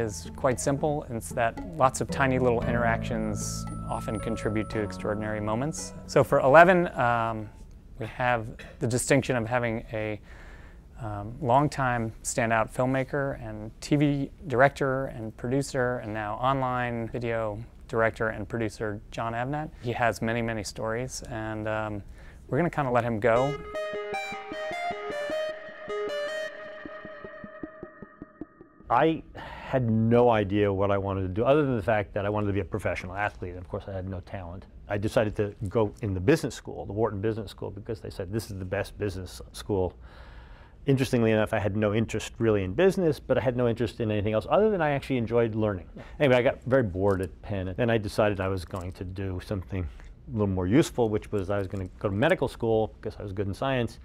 is quite simple. It's that lots of tiny little interactions often contribute to extraordinary moments. So for 11, we have the distinction of having a longtime standout filmmaker and TV director and producer, and now online video director and producer, Jon Avnet. He has many, many stories, and we're going to kind of let him go. I had no idea what I wanted to do, other than the fact that I wanted to be a professional athlete. Of course, I had no talent. I decided to go in the business school, the Wharton Business School, because they said this is the best business school. Interestingly enough, I had no interest really in business, but I had no interest in anything else other than I actually enjoyed learning. Anyway, I got very bored at Penn, and then I decided I was going to do something a little more useful, which was I was going to go to medical school because I was good in science,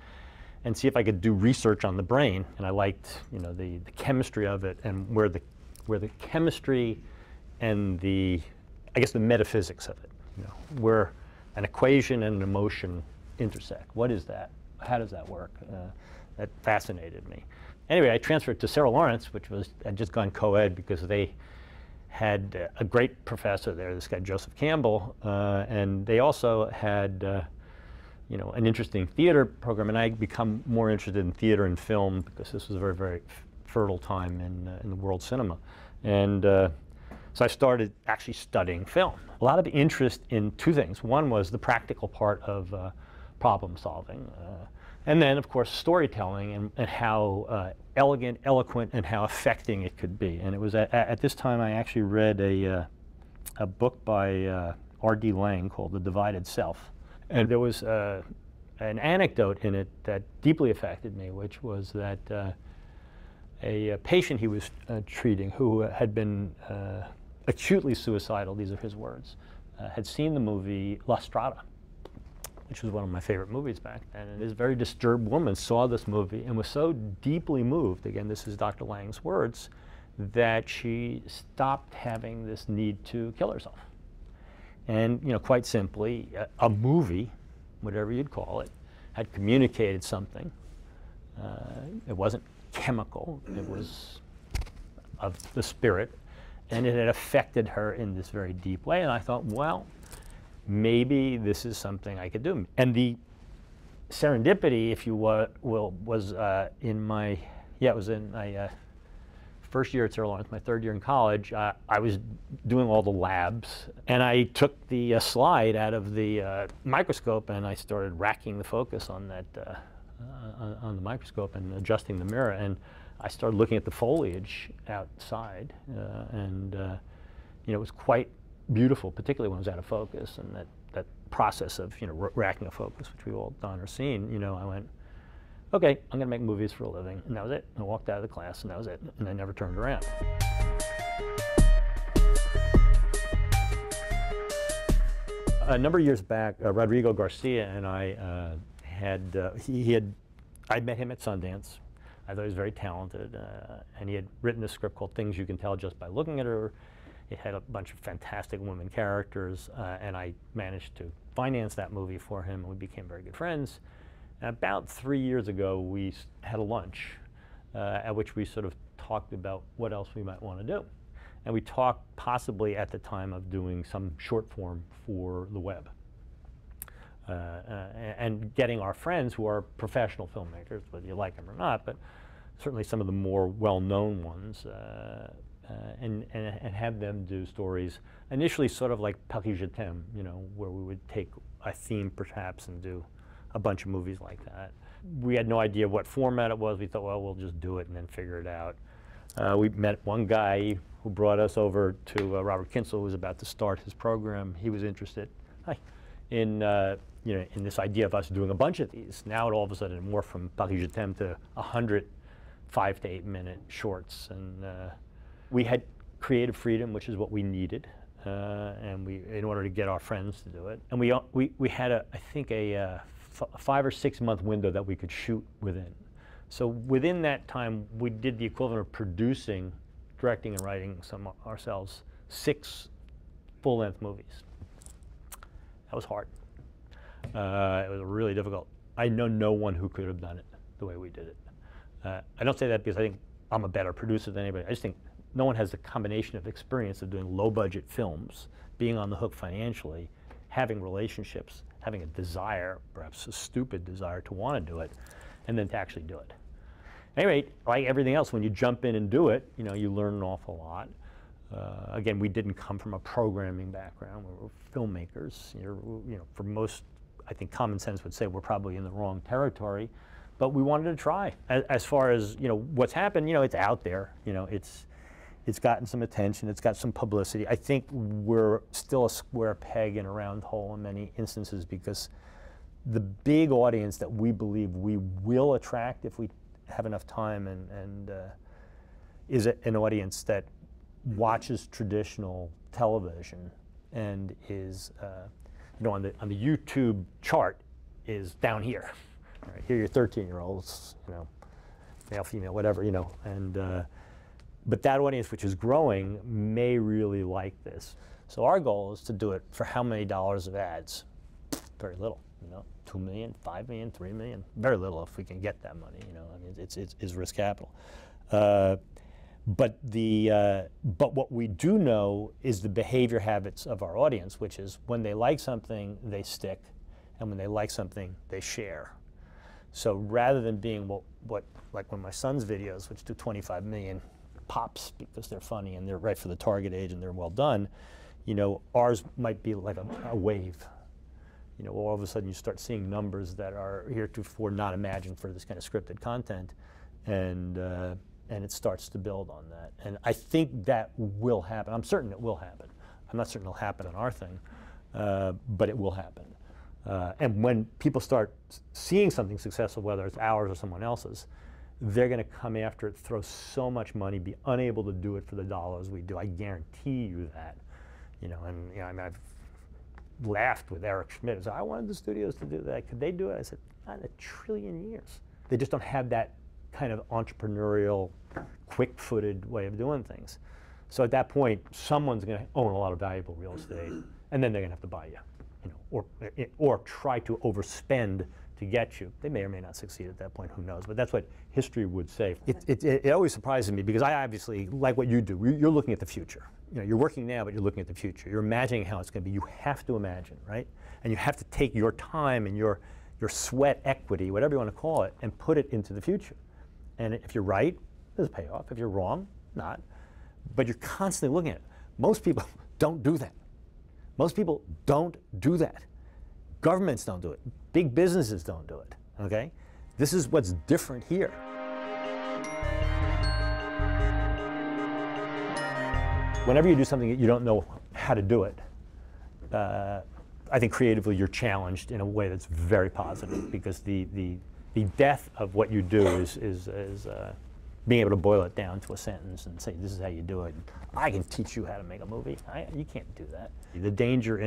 and see if I could do research on the brain. And I liked, you know, the chemistry of it, and where the chemistry and the, I guess, the metaphysics of it, you know, where an equation and an emotion intersect. What is that? How does that work? That fascinated me. Anyway, I transferred to Sarah Lawrence, which was, I'd just gone co-ed because they had a great professor there, this guy Joseph Campbell, and they also had you know, an interesting theater program, and I become more interested in theater and film because this was a very, very fertile time in the world cinema. And so I started actually studying film. A lot of interest in two things. One was the practical part of problem solving, and then, of course, storytelling and how elegant, eloquent, and how affecting it could be. And it was at this time I actually read a book by R.D. Laing called The Divided Self. And there was an anecdote in it that deeply affected me, which was that a patient he was treating who had been acutely suicidal, these are his words, had seen the movie La Strada, which was one of my favorite movies back then. And this very disturbed woman saw this movie and was so deeply moved, again, this is Dr. Lang's words, that she stopped having this need to kill herself. And, you know, quite simply, a movie, whatever you'd call it, had communicated something. It wasn't chemical, it was of the spirit, and it had affected her in this very deep way. And I thought, well, maybe this is something I could do. And the serendipity, if you will, was in my, it was in my first year at Sarah Lawrence, my third year in college. I was doing all the labs, and I took the slide out of the microscope, and I started racking the focus on that on the microscope and adjusting the mirror, and I started looking at the foliage outside, and you know, it was quite beautiful, particularly when it was out of focus, and that process of, you know, racking a focus, which we've all done or seen. You know, I went, okay, I'm going to make movies for a living, and that was it. I walked out of the class, and that was it, and I never turned around. A number of years back, Rodrigo Garcia and I I'd met him at Sundance. I thought he was very talented, and he had written a script called Things You Can Tell Just by Looking at Her. It had a bunch of fantastic women characters, and I managed to finance that movie for him, and we became very good friends. And about 3 years ago, we had a lunch at which we sort of talked about what else we might want to do. And we talked possibly at the time of doing some short form for the web. And getting our friends who are professional filmmakers, whether you like them or not, but certainly some of the more well-known ones, and have them do stories, initially sort of like Paris Je t'aime, you know, where we would take a theme perhaps and do a bunch of movies like that. We had no idea what format it was. We thought, well, we'll just do it and then figure it out. We met one guy who brought us over to Robert Kinsel, who was about to start his program. He was interested in you know, in this idea of us doing a bunch of these. Now it all of a sudden morphed from Paris Je t'aime to 100 5 to 8 minute shorts, and we had creative freedom, which is what we needed, and in order to get our friends to do it. And we had I think a 5 or 6 month window that we could shoot within. So within that time, we did the equivalent of producing, directing, and writing some ourselves 6 full-length movies. That was hard. It was really difficult. I know no one who could have done it the way we did it. I don't say that because I think I'm a better producer than anybody. I just think no one has the combination of experience of doing low-budget films, being on the hook financially, having relationships, having a desire, perhaps a stupid desire to want to do it, and then to actually do it. At any rate, like everything else, when you jump in and do it, you know, you learn an awful lot. Again, we didn't come from a programming background. We were filmmakers. You know, for most, I think common sense would say we're probably in the wrong territory, but we wanted to try. As far as, you know, what's happened, you know, it's out there. You know, it's gotten some attention. It's got some publicity. I think we're still a square peg in a round hole in many instances, because the big audience that we believe we will attract if we have enough time and is an audience that watches traditional television and is, you know, on the YouTube chart is down here. Right, here you're 13-year-olds, you know, male, female, whatever, you know, and but that audience, which is growing, may really like this. So our goal is to do it for how many dollars of ads? Very little, you know, 2 million, 5 million, 3 million, very little if we can get that money, you know. I mean, it's risk capital. But what we do know is the behavior habits of our audience, which is when they like something, they stick, and when they like something, they share. So rather than being what like when my son's videos, which do 25 million pops because they're funny and they're right for the target age and they're well done, you know, ours might be like a wave. You know, all of a sudden you start seeing numbers that are heretofore not imagined for this kind of scripted content, and it starts to build on that. And I think that will happen. I'm certain it will happen. I'm not certain it'll happen on our thing, but it will happen. And when people start seeing something successful, whether it's ours or someone else's, they're going to come after it, throw so much money, be unable to do it for the dollars we do. I guarantee you that. You know, and you know, I mean, I've laughed with Eric Schmidt. He said, I wanted the studios to do that. Could they do it? I said, not in a trillion years. They just don't have that kind of entrepreneurial, quick-footed way of doing things. So at that point, someone's going to own a lot of valuable real estate, and then they're going to have to buy you know, or try to overspend to get you. They may or may not succeed at that point, who knows, but that's what history would say. It always surprises me, because I obviously, like what you do, you're looking at the future. You know, you're working now, but you're looking at the future. You're imagining how it's going to be. You have to imagine, right? And you have to take your time and your sweat equity, whatever you want to call it, and put it into the future. And if you're right, there's a payoff. If you're wrong, not. But you're constantly looking at it. Most people don't do that. Most people don't do that. Governments don't do it. Big businesses don't do it, okay? This is what's different here. Whenever you do something that you don't know how to do it, I think creatively you're challenged in a way that's very positive, because the death of what you do is being able to boil it down to a sentence and say, this is how you do it. I can teach you how to make a movie. You can't do that. The danger,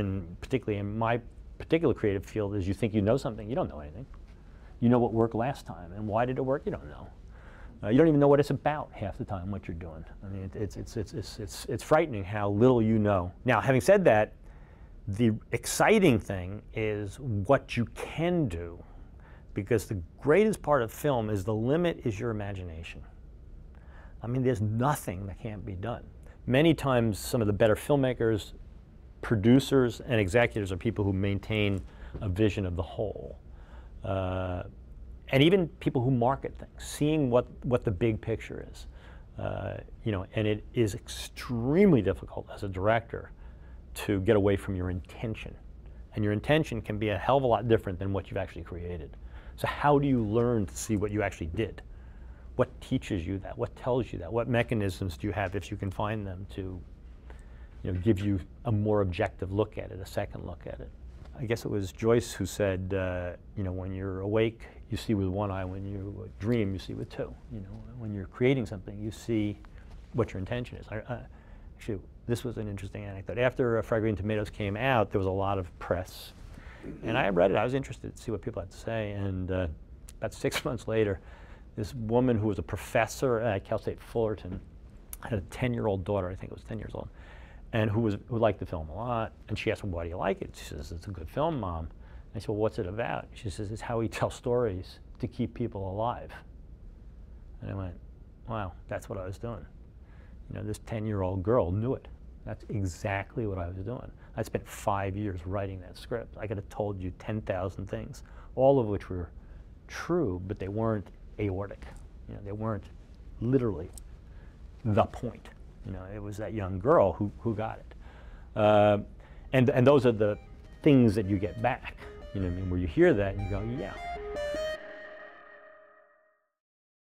particularly in my particular creative field, is you think you know something. You don't know anything. You know what worked last time, and why did it work? You don't know. You don't even know what it's about half the time, what you're doing. I mean, it's frightening how little you know. Now, having said that, the exciting thing is what you can do, because the greatest part of film is the limit is your imagination. I mean, there's nothing that can't be done. Many times, some of the better filmmakers, producers, and executives are people who maintain a vision of the whole. And even people who market things, seeing what the big picture is. You know, and it is extremely difficult as a director to get away from your intention. And your intention can be a hell of a lot different than what you've actually created. So how do you learn to see what you actually did? What teaches you that? What tells you that? What mechanisms do you have, if you can find them, to, you know, give you a more objective look at it, a second look at it? I guess it was Joyce who said, you know, when you're awake, you see with one eye. When you dream, you see with two. You know, when you're creating something, you see what your intention is. Actually, this was an interesting anecdote. After Fried Green Tomatoes came out, there was a lot of press. And I read it. I was interested to see what people had to say. And about 6 months later, this woman who was a professor at Cal State Fullerton had a 10-year-old daughter, I think it was 10 years old, and who liked the film a lot. And she asked me, why do you like it? She says, it's a good film, Mom. And I said, well, what's it about? She says, it's how we tell stories to keep people alive. And I went, wow, that's what I was doing. You know, this 10-year-old girl knew it. That's exactly what I was doing. I spent 5 years writing that script. I could have told you 10,000 things, all of which were true, but they weren't aortic. You know, they weren't literally the point. You know, it was that young girl who got it. And those are the things that you get back. You know what I mean? Where you hear that and you go, yeah,